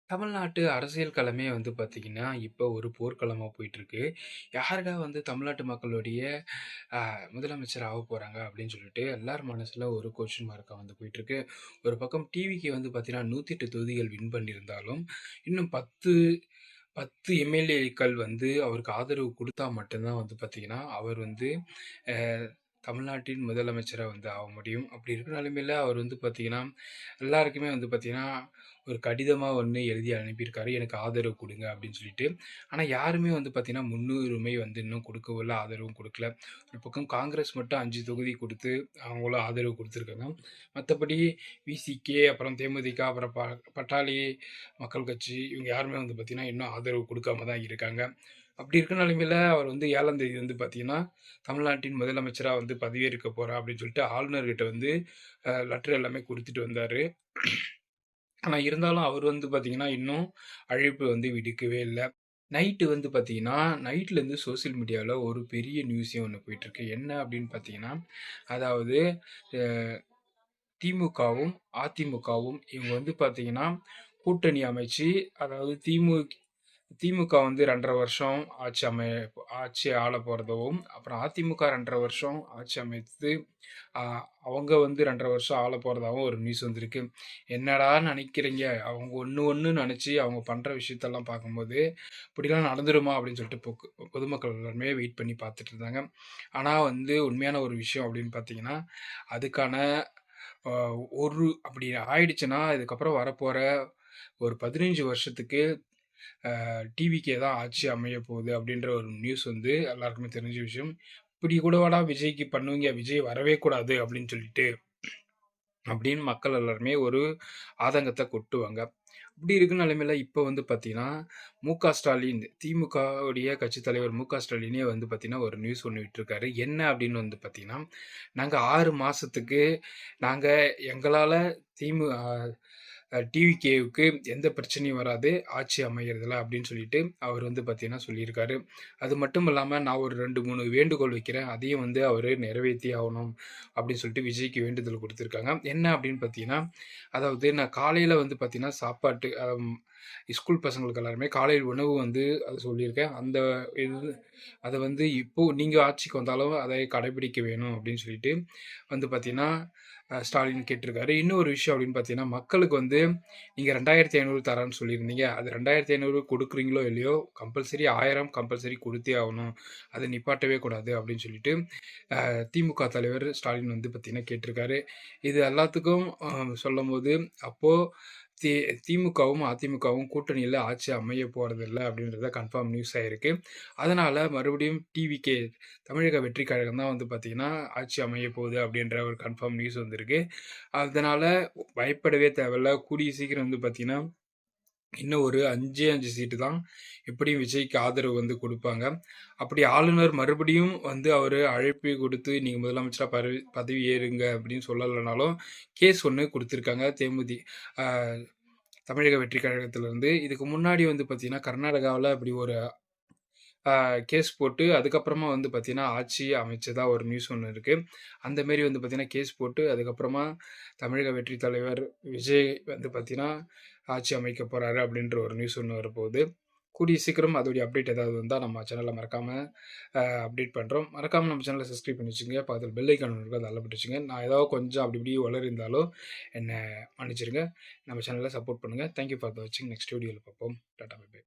தமிழ்நாட்டு அரசியல் களமே வந்து பார்த்தீங்கன்னா, இப்போ ஒரு போர்க்களமா போயிட்டுருக்கு. யாருடா வந்து தமிழ்நாட்டு மக்களுடைய அ முதலமைச்சர் ஆகப்போறாங்க அப்படின்னு சொல்லிட்டு எல்லார் மனசுல ஒரு கொஸ்டின் மார்க்கா வந்து போயிட்டுருக்கு. ஒரு பக்கம் டிவிக்கு வந்து பார்த்தீங்கன்னா, 108 தொகுதிகள் வின் பண்ணியிருந்தாலும், இன்னும் 10 எம்எல்ஏக்கள் வந்து அவருக்கு ஆதரவு குடுத்தா மட்டும் தான் வந்து பார்த்தீங்கன்னா, அவர் வந்து அ தமிழ்நாட்டின் முதலமைச்சரா வந்து ஆக முடியும். அப்படி இருக்கிற நிலைமையில அவர் வந்து பார்த்தீங்கன்னா, எல்லாருக்குமே வந்து பார்த்தீங்கன்னா, ஒரு கடிதமா ஒண்ணு எழுதி அனுப்பியிருக்காரு. எனக்கு ஆதரவு குடுங்க அப்படின்னு சொல்லிட்டு. ஆனா யாருமே வந்து பார்த்தீங்கன்னா, முன்னுரிமை வந்து இன்னும் குடுக்கவும் இல்ல, ஆதரவும் குடுக்கல. ஒரு பக்கம் காங்கிரஸ் மட்டும் 5 தொகுதி குடுத்து, அவங்களும் ஆதரவு குடுத்துருக்காங்க. மத்தபடி விசிகே, அப்புறம் தேமுதிக, அப்புறம் பட்டாளி மக்கள் கட்சி இவங்க யாருமே வந்து பார்த்தீங்கன்னா, இன்னும் ஆதரவு குடுக்காம தான் இருக்காங்க. அப்படி இருக்கிற நிலைமையில அவர் வந்து 7ஆம் தேதி வந்து பார்த்தீங்கன்னா, தமிழ்நாட்டின் முதலமைச்சரா வந்து பதவியேற்க போறேன் அப்படின்னு சொல்லிட்டு ஆளுநர்கிட்ட வந்து லெட்டர் எல்லாமே குடுத்துட்டு வந்தாரு. ஆனா இருந்தாலும் அவர் வந்து பார்த்தீங்கன்னா, இன்னும் அழைப்பு வந்து விடுக்கவே இல்ல. நைட்டு வந்து பார்த்தீங்கன்னா, நைட்லேருந்து சோசியல் மீடியால ஒரு பெரிய நியூஸே ஒண்ணு போயிட்டுருக்கு. என்ன அப்படின்னு பார்த்தீங்கன்னா, அதாவது அ திமுகவும், அதிமுகவும் இவங்க வந்து பார்த்தீங்கன்னா, கூட்டணி அமைச்சு, அதாவது திமுக வந்து 2 1/2 வருஷம் ஆட்சி ஆளப் போறதாவும், அப்புறம் அதிமுக 2 1/2 வருஷம் ஆட்சி அமைத்து, அ அவங்க வந்து 2 1/2 வருஷம் ஆளப் போறதாவும் ஒரு நியூஸ் வந்திருக்கு. என்னடா நெனைக்கிறீங்க? அவங்க ஒண்ணு ஒண்ணு நெனச்சு அவங்க பண்ற விஷயத்தெல்லாம் பார்க்கும்போது, இப்படிலாம் நடந்துருமா? அப்படின்னு சொல்லிட்டு பொதுமக்கள் எல்லாருமே வெயிட் பண்ணி பார்த்துட்டு இருந்தாங்க. ஆனா வந்து உண்மையான ஒரு விஷயம் அப்படின்னு பார்த்தீங்கன்னா, அதுக்கான அ ஒரு அப்படி ஆயிடுச்சுன்னா, இதுக்கப்புறம் வரப்போற ஒரு 15 வருஷத்துக்கு டிவிக்கே தான் ஆட்சி அமைய போகுது அப்படின்ற ஒரு நியூஸ் வந்து எல்லாருக்குமே தெரிஞ்ச விஷயம். இப்படி கூடவாடா விஜய்க்கு பண்ணுவீங்க? விஜய் வரவே கூடாது அப்படின்னு சொல்லிட்டு, அப்படின்னு மக்கள் எல்லாருமே ஒரு ஆதங்கத்த கொட்டுவாங்க. அப்படி இருக்க நிலைமையில இப்ப வந்து பார்த்தீங்கன்னா, ஸ்டாலின் திமுகவுடைய கட்சித் தலைவர் ஸ்டாலினே வந்து பார்த்தீங்கன்னா, ஒரு நியூஸ் ஒண்ணு விட்டுருக்காரு. என்ன அப்படின்னு வந்து பார்த்தீங்கன்னா, நாங்க 6 மாசத்துக்கு நாங்க எங்களால திமு அ டிவிகேவுக்கு எந்த பிரச்சனையும் வராது. ஆட்சி அமையறதுல அப்படின்னு சொல்லிட்டு அவர் வந்து பார்த்தீங்கன்னா சொல்லியிருக்காரு. அது மட்டும் இல்லாம நான் ஒரு 2, 3 வேண்டுகோள் வைக்கிறேன். அதையும் வந்து அவரு நிறைவேத்தியே ஆகணும் அப்படின்னு சொல்லிட்டு விஜய்க்கு வேண்டுதல் குடுத்துருக்காங்க. என்ன அப்படின்னு பார்த்தீங்கன்னா, அதாவது நான் காலையில வந்து பார்த்தீங்கன்னா சாப்பாட்டு ஸ்கூல் பசங்களுக்கு எல்லாருமே காலை உணவு வந்து அது சொல்லியிருக்கேன். அந்த இது அத வந்து இப்போ நீங்க ஆட்சிக்கு வந்தாலும் அதை கடைபிடிக்க வேணும் அப்படின்னு சொல்லிட்டு வந்து பார்த்தீங்கன்னா, ஸ்டாலின் கேட்டிருக்காரு. இன்னொரு விஷயம் அப்படின்னு பார்த்தீங்கன்னா, மக்களுக்கு வந்து நீங்க 2500 தரேன்னு சொல்லியிருந்தீங்க. அது 2500 குடுக்குறீங்களோ இல்லையோ, கம்பல்சரி 1000 கம்பல்சரி குடுத்தே ஆகணும். அத நிப்பாட்டவே கூடாது அப்படின்னு சொல்லிட்டு, திமுக தலைவர் ஸ்டாலின் வந்து பார்த்தீங்கன்னா கேட்டிருக்காரு. இது எல்லாத்துக்கும் சொல்லும்போது, அப்போ தி திமுகவும், அதிமுகவும் கூட்டணியில ஆட்சி அமைய போறதில்ல அப்படின்றத கன்ஃபார்ம் நியூஸ் ஆயிருக்கு. அதனால மறுபடியும் டிவிகே தமிழக வெற்றி கழகம் தான் வந்து பார்த்தீங்கன்னா, ஆட்சி அமைய போகுது அப்படின்ற ஒரு கன்ஃபார்ம் நியூஸ் வந்திருக்கு. அதனால பயப்படவே தேவையில்ல. கூடிய சீக்கிரம் வந்து பார்த்தீங்கன்னா, இன்னும் ஒரு 5 சீட்டு தான் எப்படியும் விஜய்க்கு ஆதரவு வந்து குடுப்பாங்க. அப்படி ஆளுநர் மறுபடியும் வந்து அவரு அழைப்பு குடுத்து, நீங்க முதலமைச்சரா பதவி ஏறுங்க அப்படின்னு சொல்லலனாலும், கேஸ் ஒண்ணு குடுத்திருக்காங்க. அ தமிழக வெற்றி கழகத்திலருந்து. இதுக்கு முன்னாடி வந்து பார்த்தீங்கன்னா, கர்நாடகாவுல அப்படி ஒரு கேஸ் போட்டு, அதுக்கப்புறமா வந்து பார்த்தீங்கன்னா, ஆட்சி அமைச்சதா ஒரு நியூஸ் ஒண்ணு இருக்கு. அந்த மாரி வந்து பார்த்தீங்கன்னா, கேஸ் போட்டு, அதுக்கப்புறமா தமிழக வெற்றி தலைவர் விஜய் வந்து பார்த்தீங்கன்னா, ஆட்சி அமைக்க போறாரு அப்படின்ற ஒரு நியூஸ் ஒண்ணு வரப்போகுது. கூடிய சீக்கிரம் அதோடைய அப்டேட் ஏதாவது வந்தா நம்ம சேனல்ல மறக்காம அப்டேட் பண்றோம். மறக்காம நம்ம சேனல சப்ஸ்கிரைப் பண்ணி வச்சுக்கங்க. பக்கத்துல பெல் ஐகான் இருக்கும். அத அழுத்தி வச்சுங்க. நான் ஏதாவது கொஞ்சம் அப்படி இப்படி உளறியிருந்தாலும் என்ன மன்னிச்சிடுங்க. நம்ம சேனல சப்போர்ட் பண்ணுங்க. தேங்க் யூ ஃபார் வாட்சிங். நெக்ஸ்ட் வீடியோல பார்ப்போம். Tata bye by.